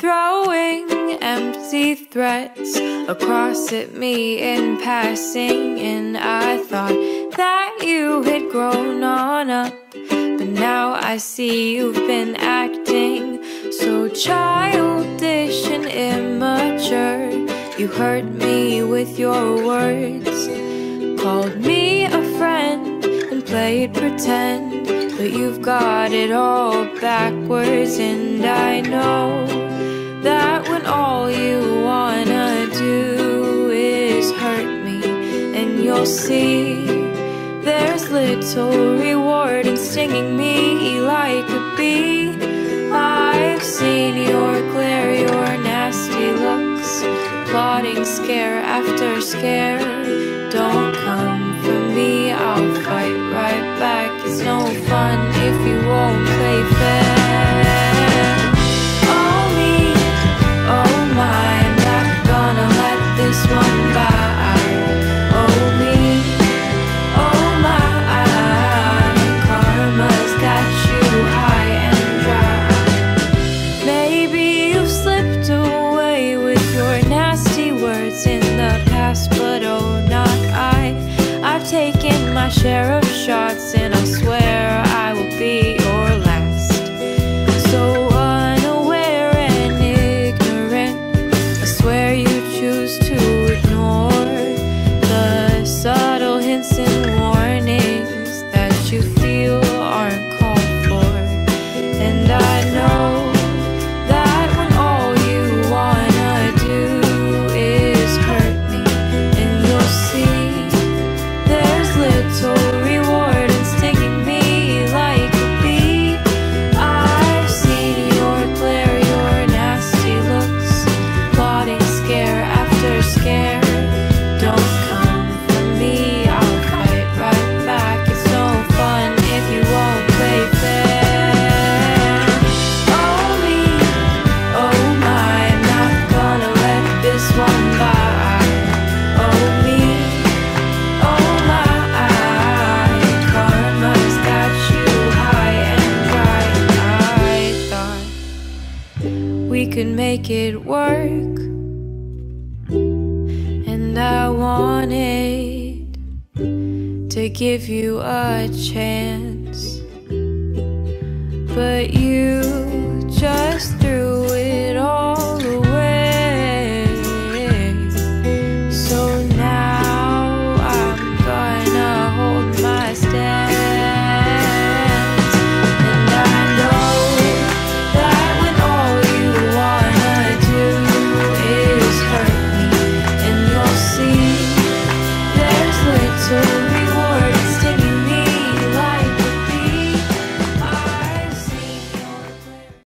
throwing empty threats across at me in passing, and I thought that you had grown on up, but now I see you've been acting so childish and immature. You hurt me with your words, called me a friend and played pretend, but you've got it all backwards. And I know that when all you wanna do is hurt me, and you'll see there's little reward in stinging me like a bee. I've seen your glare, your nasty looks, plotting scare after scare. Don't come for me, I'll fight right back. It's no fun if you won't play fair. Oh me, oh my, I'm not gonna let this one by. Oh me, oh my, karma's got you high and dry. Maybe you slipped away with your nasty words in the past, but oh not I. I've taken my share of shots, and I swear I will be your last. So unaware and ignorant, I swear you choose to ignore the subtle hints and warnings that you feel aren't called for. And I know that when all you wanna do is hurt me, and you'll see there's little reward in stinging me like a bee. I've seen your glare, your nasty looks, plotting scare after scare. Don't come for me, I'll fight right back. It's no fun if you won't play fair. Oh me, oh my, I'm not gonna let this one by. Oh me, oh my, karma's got you high and dry. I thought we could make it work, and I wanted to give you a chance, but you just threw